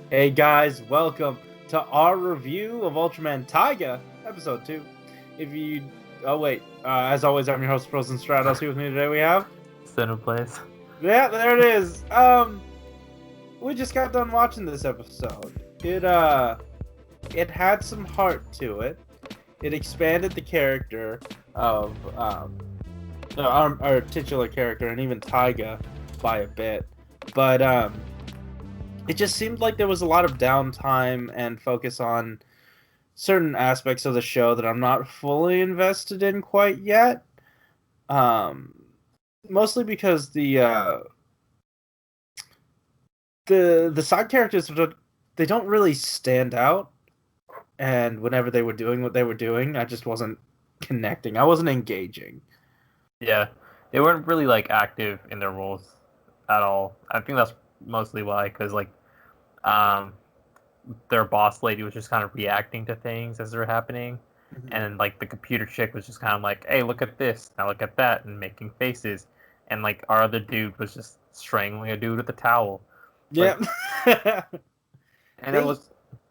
Hey guys, welcome to our review of Ultraman Taiga, episode 2. If you... Oh wait, as always, I'm your host, Frozen Stratos. Here with me today we have... Cinder Blaze. Yeah, there it is. We just got done watching this episode. It had some heart to it. It expanded the character of, our titular character, and even Taiga, by a bit. But, it just seemed like there was a lot of downtime and focus on certain aspects of the show that I'm not fully invested in quite yet. Mostly because the side characters, they don't really stand out, and whenever they were doing what they were doing, I just wasn't connecting. I wasn't engaging. Yeah, they weren't really active in their roles at all. I think that's mostly why, because their boss lady was just kind of reacting to things as they're happening, and the computer chick was just kind of like, "Hey, look at this! Now look at that!" and making faces, and our other dude was just strangling a dude with a towel. Yeah, and it was,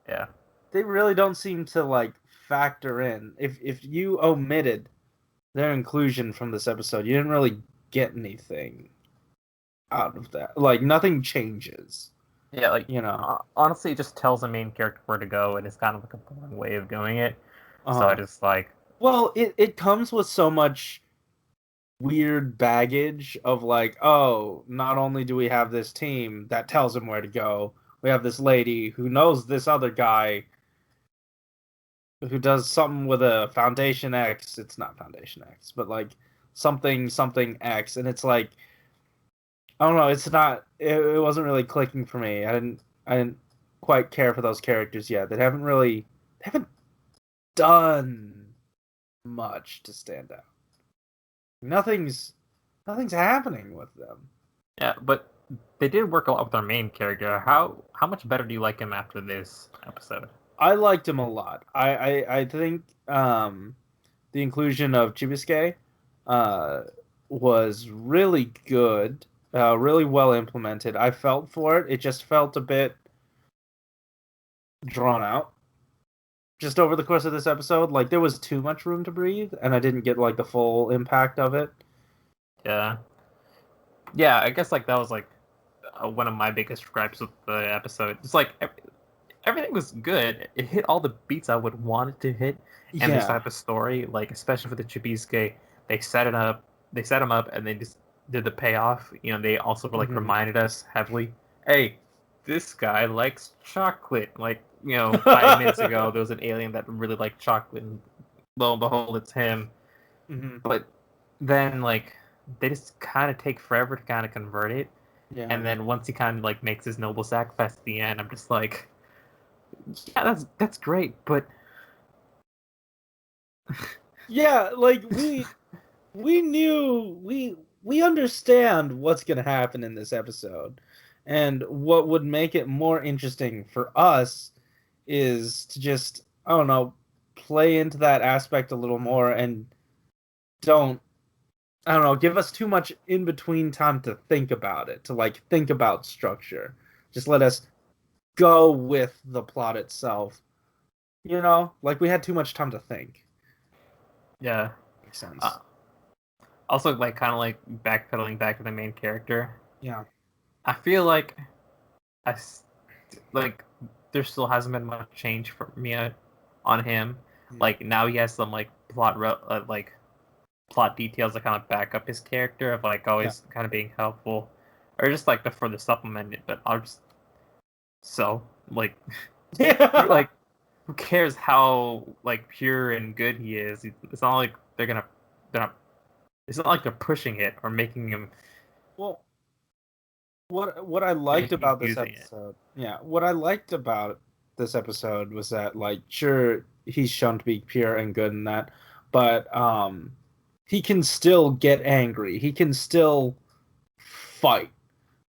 yeah. They really don't seem to factor in. If you omitted their inclusion from this episode, you didn't really get anything out of that. Nothing changes. Yeah, honestly, it just tells the main character where to go, and it's kind of a boring way of doing it. So I just Well, it comes with so much weird baggage of oh, not only do we have this team that tells him where to go, we have this lady who knows this other guy who does something with a Foundation X. It's not Foundation X, but something X, and it's I don't know. It's not. It wasn't really clicking for me. I didn't quite care for those characters yet. They haven't done much to stand out. Nothing's happening with them. Yeah, but they did work a lot with our main character. How much better do you like him after this episode? I liked him a lot. I think the inclusion of Chibisuke was really good, really well implemented. I felt for it. It just felt a bit drawn out. Just over the course of this episode, there was too much room to breathe, and I didn't get the full impact of it. Yeah, I guess that was one of my biggest gripes with the episode. It's everything was good. It hit all the beats I would want it to hit, and this type of story, especially for the Chibisuke, they set him up, and they just did the payoff. They also reminded us heavily, hey, this guy likes chocolate. 5 minutes ago, there was an alien that really liked chocolate, and lo and behold, it's him. But then, they just kind of take forever to kind of convert it. Yeah. And then once he kind of makes his noble sacrifice at the end, I'm just yeah, that's great, but yeah, we knew we understand what's gonna happen in this episode, and what would make it more interesting for us is to just, I don't know, play into that aspect a little more, and give us too much in between time to think about it, to think about structure. Just let us go with the plot itself. We had too much time to think. Yeah, makes sense. Also, backpedaling back to the main character. Yeah, I feel there still hasn't been much change for me on him. Now he has some plot details that kind of back up his character of always kind of being helpful, or just for the supplement it. But I'm just who cares how pure and good he is? It's not like they're not. It's not they're pushing it or making him. Well, what I liked about this episode, what I liked about this episode was that sure, he's shown to be pure and good in that, but he can still get angry. He can still fight.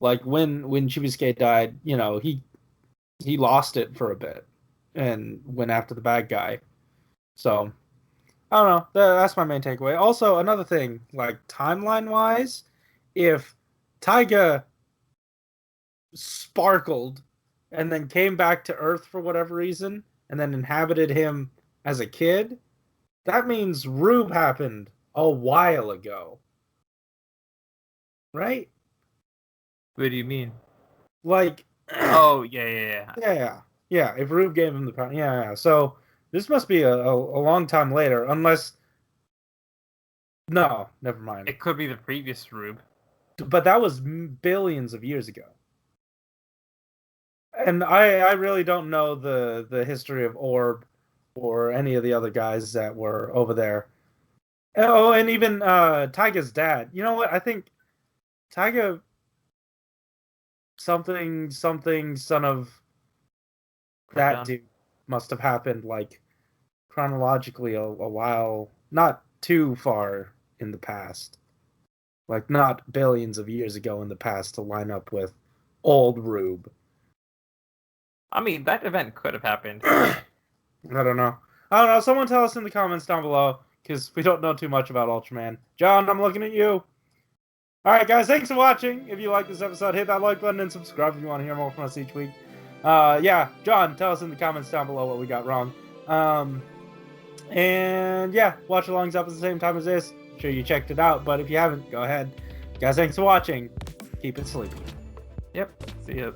When Chibisuke died, he lost it for a bit and went after the bad guy. So I don't know. That's my main takeaway. Also, another thing, timeline wise, if Taiga sparkled and then came back to Earth for whatever reason, and then inhabited him as a kid, that means Rube happened a while ago. Right? What do you mean? Like, oh, yeah. Yeah, if Rube gave him the power. Yeah. So this must be a long time later, unless... No, never mind. It could be the previous Rube. But that was billions of years ago. And I really don't know the history of Orb or any of the other guys that were over there. Oh, and even Taiga's dad. You know what? I think Taiga something son of that dude must have happened like chronologically a while, not too far in the past. Like not billions of years ago in the past to line up with old Rube. I mean, that event could have happened. I don't know. Someone tell us in the comments down below, because we don't know too much about Ultraman. John, I'm looking at you. Alright, guys, thanks for watching. If you like this episode, hit that like button and subscribe if you want to hear more from us each week. Yeah, John, tell us in the comments down below what we got wrong. And yeah, watch alongs up at the same time as this. I'm sure you checked it out, but if you haven't, go ahead. Guys, thanks for watching. Keep it sleepy. Yep. See you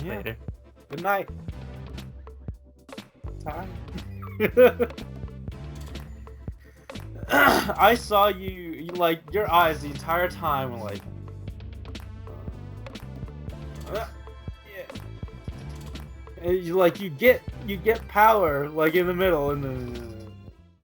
later. Good night. Time. I saw you like your eyes the entire time were like yeah. And you get power like in the middle and then